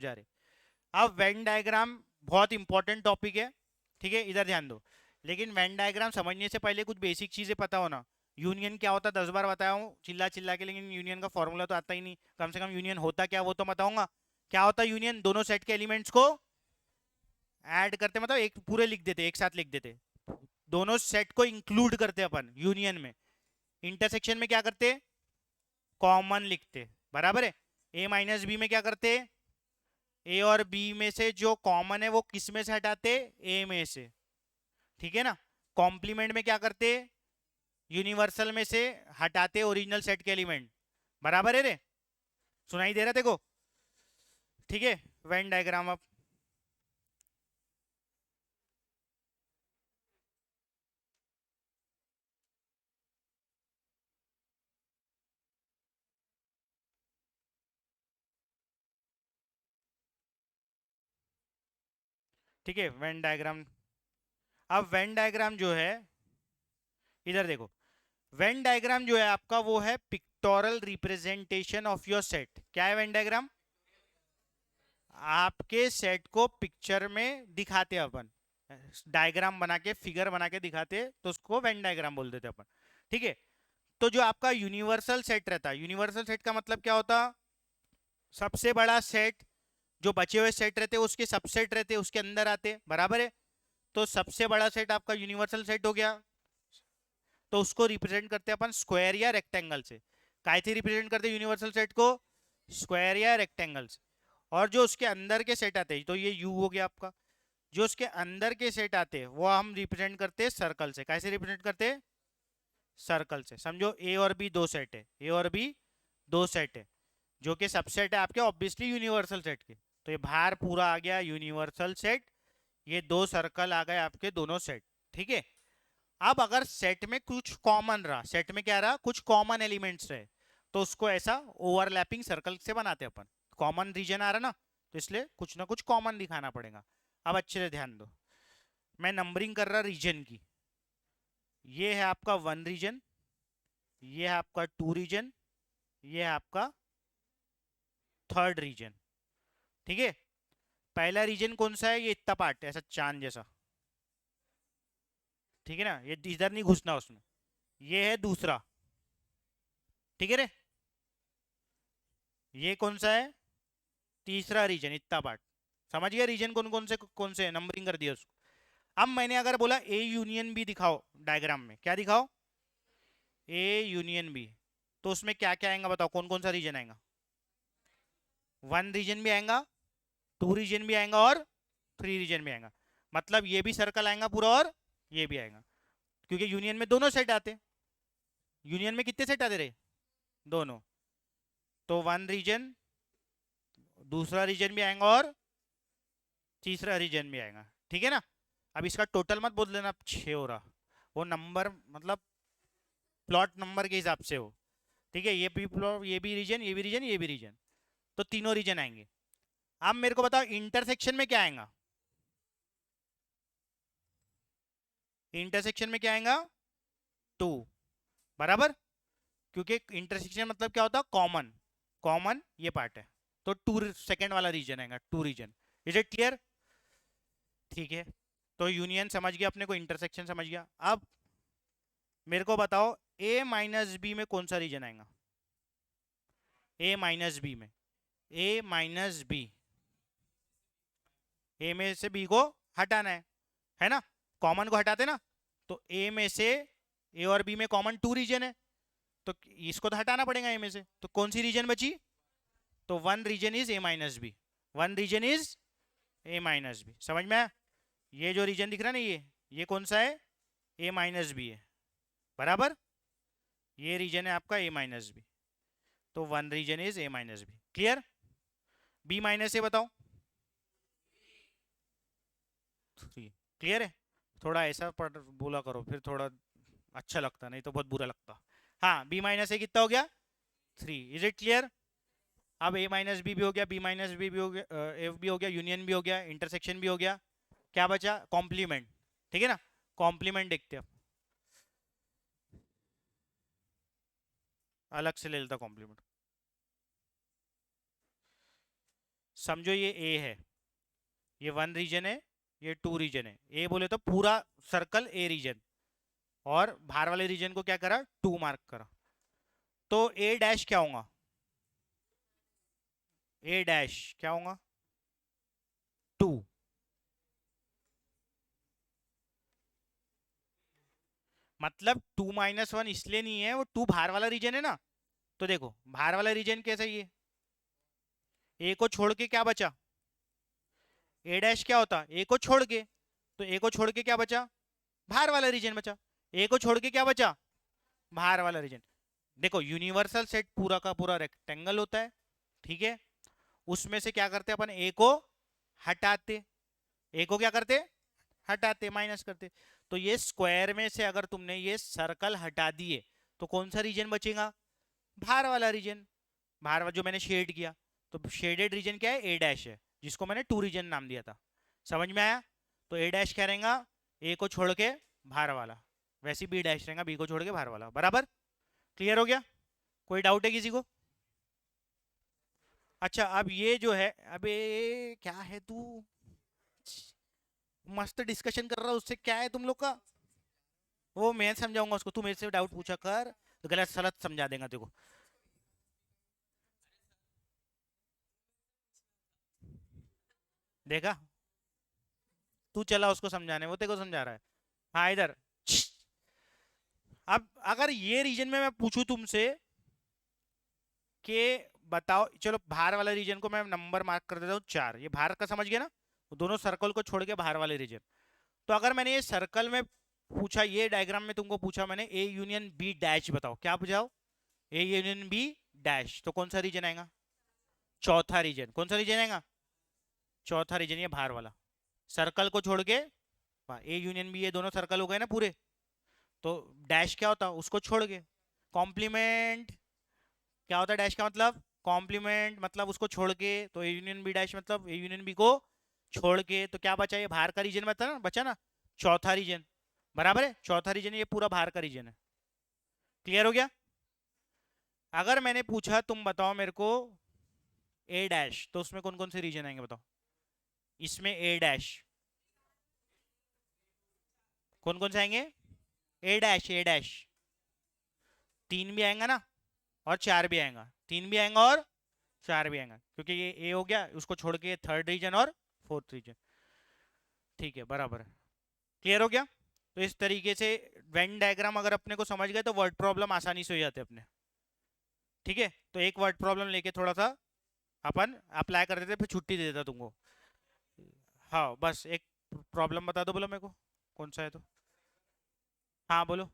जा रहे। अब वेन डायग्राम बहुत इंपॉर्टेंट टॉपिक है, ठीक है, इधर ध्यान दो। लेकिन वेन डायग्राम समझने से पहले कुछ बेसिक चीजें पता होना। यूनियन क्या होता है 10 बार बताया हूँ चिल्ला चिल्ला के, लेकिन यूनियन का फॉर्मूला तो आता ही नहीं। कम से कम यूनियन होता क्या वो तो बताऊंगा। क्या होता है यूनियन? दोनों सेट के एलिमेंट्स को ऐड करते, मतलब एक पूरे लिख देते, एक साथ लिख देते। दोनों सेट को इंक्लूड करते अपन यूनियन में। इंटरसेक्शन में क्या करते? कॉमन लिखते, बराबर है। ए माइनस बी में क्या करते? ए और बी में से जो कॉमन है वो किस में से हटाते? ए में से, ठीक है ना। कॉम्प्लीमेंट में क्या करते? यूनिवर्सल में से हटाते ओरिजिनल सेट के एलिमेंट, बराबर है रे? सुनाई दे रहा तेको? ठीक है। वेन डायग्राम अब, ठीक है, वेन डायग्राम। अब वेन डायग्राम जो है, इधर देखो। वेन डायग्राम जो है आपका वो है pectoral representation of your set. क्या है वेन डायग्राम? आपके सेट को पिक्चर में दिखाते हैं अपन, डायग्राम बना के, फिगर बना के दिखाते, तो उसको वेन डायग्राम बोल देते अपन, ठीक है। तो जो आपका यूनिवर्सल सेट रहता है, यूनिवर्सल सेट का मतलब क्या होता? सबसे बड़ा सेट, जो बचे हुए सेट रहते हैं उसके सबसेट रहते हैं, उसके अंदर आते, बराबर है। तो सबसे बड़ा सेट आपका यूनिवर्सल सेट हो गया। तो उसको रिप्रेजेंट करते हैं अपन स्क्वायर या रेक्टेंगल से। काय से रिप्रेजेंट करते हैं यूनिवर्सल सेट को? स्क्वायर या रेक्टेंगल से। और जो उसके अंदर के सेट आते हैं, तो ये यू हो गया आपका। जो उसके अंदर के सेट आते हैं वो हम रिप्रेजेंट करते हैं सर्कल से। कैसे रिप्रेजेंट करते हैं? सर्कल से। समझो ए और बी दो सेट है, ए और बी दो सेट है, जो कि सबसेट है आपके ऑब्वियसली यूनिवर्सल सेट के। तो ये बाहर पूरा आ गया यूनिवर्सल सेट, ये दो सर्कल आ गए आपके दोनों सेट, ठीक है। अब अगर सेट में कुछ कॉमन रहा, सेट में क्या रहा? कुछ कॉमन एलिमेंट्स रहे, तो उसको ऐसा ओवरलैपिंग सर्कल से बनाते अपन। कॉमन रीजन आ रहा ना, तो इसलिए कुछ ना कुछ कॉमन दिखाना पड़ेगा। अब अच्छे से ध्यान दो, मैं नंबरिंग कर रहा रीजन की। ये है आपका वन रीजन, ये है आपका टू रीजन, ये है आपका थर्ड रीजन, ठीक है। पहला रीजन कौन सा है? ये इतना पार्ट ऐसा चांद जैसा, ठीक है ना, ये इधर नहीं घुसना उसमें। ये है दूसरा, ठीक है रे। ये कौन सा है? तीसरा रीजन, इतना पार्ट। समझ गया रीजन कौन से नंबरिंग कर दिया उसको। अब मैंने अगर बोला ए यूनियन बी दिखाओ डायग्राम में, क्या दिखाओ? A union B. तो उसमें क्या क्या आएगा बताओ, कौन कौन सा रीजन आएगा? वन रीजन भी आएगा, टू रीजन भी आएगा और थ्री रीजन भी आएगा। मतलब ये भी सर्कल आएगा पूरा और ये भी आएगा, क्योंकि यूनियन में दोनों सेट आते। यूनियन में कितने सेट आते रहे? दोनों। तो वन रीजन, दूसरा रीजन भी आएगा और तीसरा रीजन भी आएगा, ठीक है ना। अब इसका टोटल मत बोल लेना 6 हो रहा, वो नंबर मतलब प्लॉट नंबर के हिसाब से हो, ठीक है। ये भी प्लॉट, ये भी रीजन, ये भी रीजन, ये भी रीजन, तो तीनों रीजन आएंगे। अब मेरे को बताओ इंटरसेक्शन में क्या आएगा? इंटरसेक्शन में क्या आएगा? टू, बराबर। क्योंकि इंटरसेक्शन मतलब क्या होता है? कॉमन। कॉमन ये पार्ट है, तो टू सेकेंड वाला रीजन आएगा, two region. Is it clear? ठीक है। तो यूनियन समझ गया अपने को, इंटरसेक्शन समझ गया। अब मेरे को बताओ ए माइनस बी में कौन सा रीजन आएगा? ए माइनस बी में, ए माइनस बी, ए में से बी को हटाना है ना। कॉमन को हटाते ना, तो ए में से, ए और बी में कॉमन टू रीजन है, तो इसको तो हटाना पड़ेगा ए में से, तो कौन सी रीजन बची? तो one region is A minus B, one region is A minus B. समझ में आया? ये जो रीजन दिख रहा है ना, ये कौन सा है? ए माइनस बी है, बराबर। ये रीजन है आपका ए माइनस बी, तो one region is A minus B. Clear? B minus A बताओ। थ्री। क्लियर है? थोड़ा ऐसा पढ़ बोला करो फिर थोड़ा अच्छा लगता, नहीं तो बहुत बुरा लगता। हाँ, बी माइनस ए कितना हो गया? थ्री। Is it clear? अब ए माइनस बी भी हो गया, बी माइनस बी भी हो गया, एफ भी हो गया, यूनियन भी हो गया, इंटरसेक्शन भी हो गया। क्या बचा? कॉम्प्लीमेंट, ठीक है ना। कॉम्प्लीमेंट देखते हैं, अलग से ले लेता कॉम्प्लीमेंट। समझो ये ए है, ये 1 रीजन है, ये 2 रीजन है। ए बोले तो पूरा सर्कल ए रीजन, और बाहर वाले रीजन को क्या करा, 2 मार्क करा। तो ए डैश क्या होगा, ए डैश क्या होगा, 2। मतलब 2 - 1 इसलिए नहीं है, वो 2 बाहर वाला रीजन है ना। तो देखो बाहर वाला रीजन कैसा, ये ए को छोड़ के क्या बचा, ए डैश क्या होता, ए को छोड़ के, तो ए को छोड़ के क्या बचा, बाहर वाला रीजन बचा। ए को छोड़ के क्या बचा, बाहर वाला रीजन। देखो यूनिवर्सल सेट पूरा का पूरा रेक्टेंगल होता है, ठीक है। उसमें से क्या करते अपन, ए को हटाते, ए को क्या करते, हटाते, माइनस करते। तो ये स्क्वायर में से अगर तुमने ये सर्कल हटा दिए तो कौन सा रीजन बचेगा, बाहर वाला रीजन, बाहर वाला जो मैंने शेड किया। तो शेडेड रीजन क्या है, ए डैश है, जिसको मैंने 2 रीजन नाम दिया था। समझ में आया। तो ए डैश क्या रहेगा, ए को छोड़ के बाहर वाला, वैसे बी डैश रहेगा, बी को छोड़ के बाहर वाला। बराबर, क्लियर हो गया। कोई डाउट है किसी को। अच्छा अब ये जो है, अबे क्या है तू, मस्त डिस्कशन कर रहा है, उससे क्या है तुम लोग का। वो मैं समझाऊंगा उसको, तू मेरे से डाउट पूछा कर, तो गलत सलत समझा देगा तेरे को। देखा, तू चला उसको समझाने, वो तेरे को समझा रहा है। हाँ इधर। अब अगर ये रीजन में मैं पूछूं तुमसे कि बताओ, चलो बाहर वाला रीजन को मैं नंबर मार्क कर देता हूँ 4, ये बाहर का समझ गया ना, दोनों सर्कल को छोड़ के बाहर वाले रीजन। तो अगर मैंने ये सर्कल में पूछा, ये डायग्राम में तुमको पूछा मैंने, ए यूनियन बी डैश बताओ, क्या पूछाओ, ए यूनियन बी डैश, तो कौन सा रीजन आएगा, चौथा रीजन। कौन सा रीजन आएगा, चौथा रीजन, ये बाहर वाला। सर्कल को छोड़ के ए यूनियन बी, ये दोनों सर्कल हो गए ना पूरे। तो डैश क्या होता, उसको छोड़ के कॉम्प्लीमेंट, क्या होता है डैश का मतलब, कॉम्प्लीमेंट, मतलब उसको छोड़ के। तो ए यूनियन बी डैश मतलब ए यूनियन बी को छोड़ के, तो क्या बचा, ये बाहर का रीजन बचा ना, बचा ना, चौथा रीजन। बराबर है, चौथा रीजन ये पूरा बाहर का रीजन है। क्लियर हो गया। अगर मैंने पूछा तुम बताओ मेरे को ए डैश, तो उसमें कौन कौन से रीजन आएंगे बताओ, इसमें ए डैश कौन कौन से आएंगे, ए डैश, ए डैश 3 भी आएगा ना, और 4 भी आएगा, 3 भी आएगा और 4 भी आएगा, क्योंकि ये ए हो गया, उसको छोड़ के थर्ड रीजन और फोर्थ रीजन। ठीक है, बराबर है। क्लियर हो गया। तो इस तरीके से वेन डायग्राम अगर अपने को समझ गए तो वर्ड प्रॉब्लम आसानी से हो जाते अपने। ठीक है, तो एक वर्ड प्रॉब्लम लेके थोड़ा सा अपन अप्लाई कर देते, फिर छुट्टी दे देता तुमको। हाँ बस एक प्रॉब्लम बता दो, बोलो मेरे को कौन सा है तो। हाँ बोलो।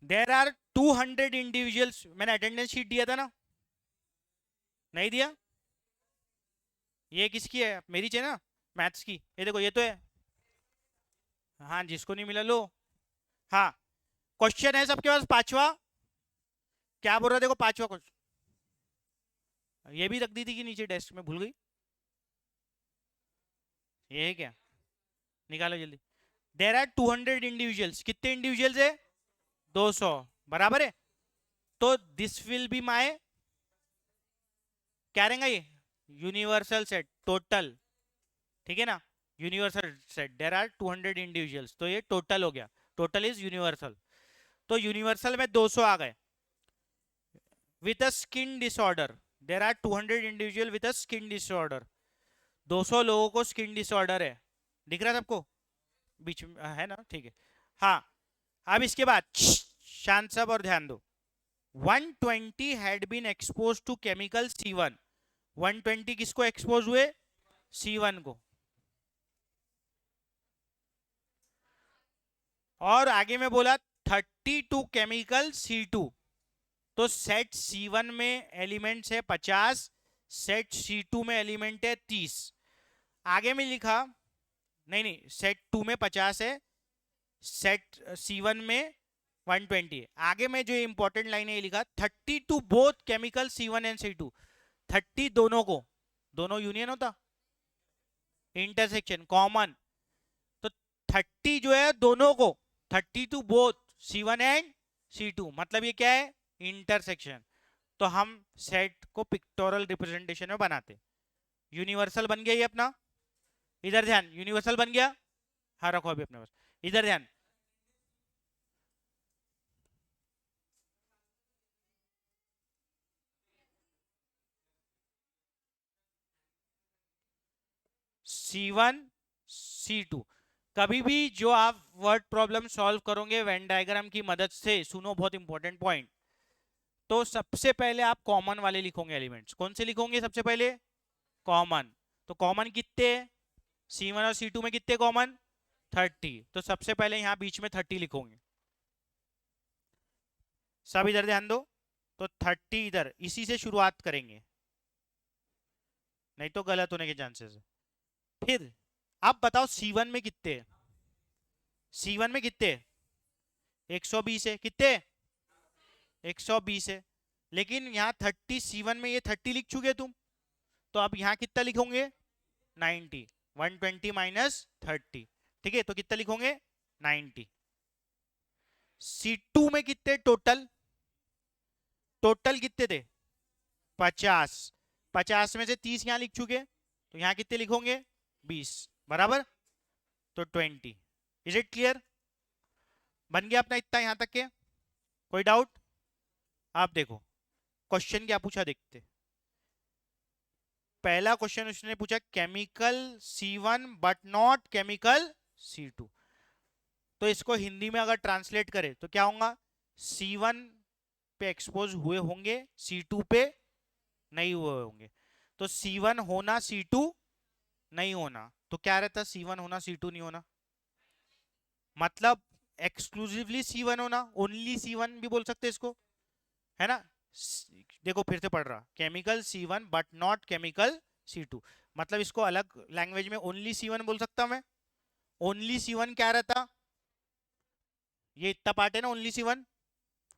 देर आर 200 इंडिविजुअल्स, मैंने अटेंडेंस शीट दिया था ना, नहीं दिया, ये किसकी है, मेरी चाहिए ना, मैथ्स की, ये देखो ये तो है। हाँ जिसको नहीं मिला लो। हाँ, क्वेश्चन है सबके पास पांचवा, क्या बोल रहा है देखो, पांचवा क्वेश्चन, ये भी रख दी थी कि नीचे डेस्क में, भूल गई, ये है क्या, निकालो जल्दी। देर आर 200 इंडिविजुअल्स, कितने इंडिविजुअल्स है, 200, बराबर है। तो दिस विल बी माय, क्या रहेगा ये, यूनिवर्सल सेट टोटल, ठीक है ना, universal set. There are 200 individuals, तो ये टोटल हो गया, टोटल इज यूनिवर्सल। तो यूनिवर्सल में 200 आ गए। With a skin disorder, there are 200 individual with a skin disorder, 200 लोगों को स्किन डिसऑर्डर है, दिख रहा है सबको, बीच में है ना, ठीक है। हाँ, अब इसके बाद शांत सब और ध्यान दो। 120 had been exposed to chemical C1, 120 किसको एक्सपोज हुए, C1 को। और आगे में बोला 32 केमिकल C2, तो सेट C1 में एलिमेंट्स है 50, सेट C2 में एलिमेंट है 30। आगे में लिखा, नहीं नहीं, सेट 2 में 50 है, सेट C1 में 120 है। आगे में जो इंपॉर्टेंट लाइन है ये लिखा 30 to both chemical C1 and C2, 30 दोनों को, दोनों यूनियन होता, इंटरसेक्शन कॉमन, तो 30 जो है दोनों को, 30 to both C1 and C2 मतलब ये क्या है, इंटरसेक्शन। तो हम सेट को पिक्टोरल रिप्रेजेंटेशन में बनाते, यूनिवर्सल बन गया ये अपना। इधर ध्यान, यूनिवर्सल बन गया। हाँ रखो अभी अपने पास, इधर ध्यान। C1 C2, कभी भी जो आप वर्ड प्रॉब्लम सॉल्व करोगे वेन डायग्राम की मदद से, सुनो बहुत इंपॉर्टेंट पॉइंट, तो सबसे पहले आप कॉमन वाले लिखोगे एलिमेंट्स। कौन से लिखोगे सबसे पहले, कॉमन। तो कॉमन कितने, C1 और C2 में कितने कॉमन, 30। तो सबसे पहले यहां बीच में 30 लिखोगे। सब इधर ध्यान दो। तो 30 इधर, इसी से शुरुआत करेंगे, नहीं तो गलत होने के चांसेस है। फिर आप बताओ C1 में कितने, C1 में कितने, 120 है। कितने, 120 है। लेकिन यहाँ 30 C1 में ये 30 लिख चुके तुम, तो अब यहाँ कितना लिखोगे, 90। 120 माइनस 30, ठीक है, तो कितना लिखोगे, 90। C2 में कितने टोटल, टोटल कितने थे, 50। 50 में से 30 यहाँ लिख चुके, तो यहाँ कितने लिखोगे, 20 बराबर, तो 20। इज इट क्लियर, बन गया अपना इतना यहां तक के, कोई डाउट। आप देखो क्वेश्चन क्या पूछा, देखते। पहला क्वेश्चन उसने पूछा chemical C1 but not chemical C2। तो इसको हिंदी में अगर ट्रांसलेट करें तो क्या होगा, C1 पे एक्सपोज हुए होंगे, C2 पे नहीं हुए होंगे। तो C1 होना C2 नहीं होना, तो क्या रहता, C1 होना C2 नहीं होना, मतलब एक्सक्लूसिवली C1 होना, ओनली C1 भी बोल सकते इसको, है ना। देखो फिर से पढ़ रहा, chemical C1 but not chemical C2, मतलब इसको अलग लैंग्वेज में ओनली C1 बोल सकता मैं। ओनली C1 क्या रहता, ये इतना पार्ट है ना ओनली C1।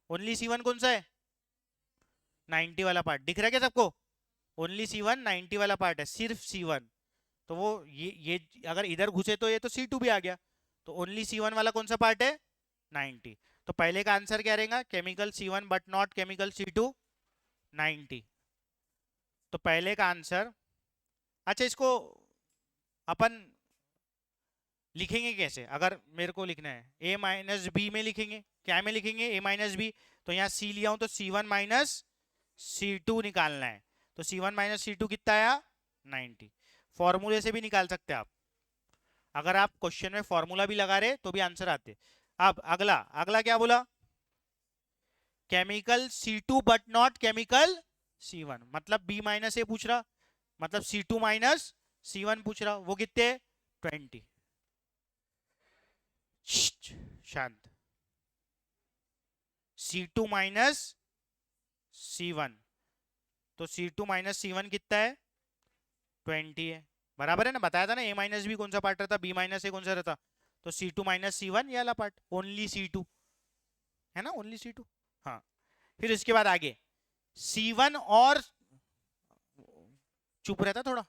ओनली C1 कौन सा है, 90 वाला पार्ट, दिख रहा है क्या सबको। ओनली C1 90 वाला पार्ट है, सिर्फ C1। तो वो ये अगर इधर घुसे तो ये तो C2 भी आ गया। तो ओनली C1 वाला कौन सा पार्ट है, 90। तो पहले का आंसर क्या रहेगा, chemical C1 but not chemical C2, 90। तो पहले का आंसर, अच्छा इसको अपन लिखेंगे कैसे, अगर मेरे को लिखना है a माइनस बी में लिखेंगे, क्या में लिखेंगे, a माइनस बी। तो यहाँ C लिया हूं तो C1 माइनस C2 निकालना है। तो C1 माइनस C2 कितना आया, 90। फॉर्मूले से भी निकाल सकते हैं आप, अगर आप क्वेश्चन में फॉर्मूला भी लगा रहे तो भी आंसर आते। अब अगला, अगला क्या बोला, chemical C2 but not chemical C1, मतलब B माइनस ए पूछ रहा, मतलब C2 माइनस C1 पूछ रहा, वो कितने, 20। शांत, C2 माइनस C1, तो C2 माइनस C1 कितना है, 20 है, बराबर है ना। बताया था ना, A माइनस बी कौन सा पार्ट रहता, B माइनस ए कौन सा रहता। तो C2 माइनस C1 ये वाला पार्ट, ओनली C2 है ना, ओनली C2। हाँ, फिर इसके बाद आगे C1 और, चुप रहता थोड़ा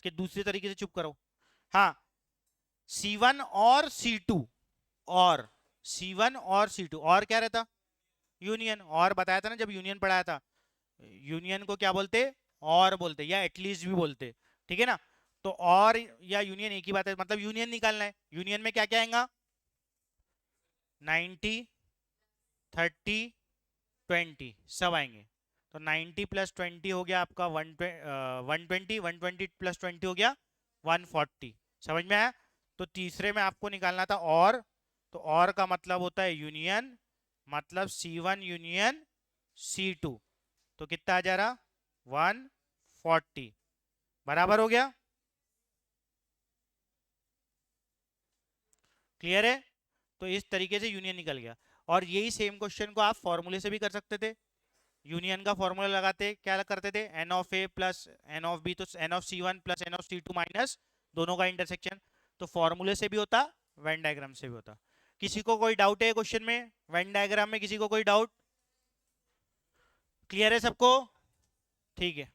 कि दूसरे तरीके से चुप करो। हाँ, C1 और C2, और C1 और C2, और क्या रहता, यूनियन। और बताया था ना जब यूनियन पढ़ाया था, यूनियन को क्या बोलते, और बोलते, या एटलीस्ट भी बोलते, ठीक है ना। तो और या यूनियन एक ही बात है, मतलब यूनियन निकालना है। यूनियन में क्या क्या आएगा, 90 30 20 सब आएंगे। तो 90 प्लस 20 हो गया आपका 120, 120 प्लस 20 हो गया 140। समझ में आया। तो तीसरे में आपको निकालना था और, तो और का मतलब होता है यूनियन, मतलब C1 यूनियन C2। तो कितना आ जा रहा, 140, बराबर हो गया। क्लियर है। तो इस तरीके से यूनियन निकल गया। और यही सेम क्वेश्चन को आप फॉर्मूले से भी कर सकते थे। यूनियन का फॉर्मूला लगाते क्या करते थे, n of A plus n of B, तो n of C1 plus n of C2 minus दोनों का इंटरसेक्शन। तो फॉर्मूले से भी होता, वेन डायग्राम से भी होता। किसी को कोई डाउट है क्वेश्चन में, वेन डायग्राम में किसी को कोई डाउट, क्लियर है सबको, ठीक है।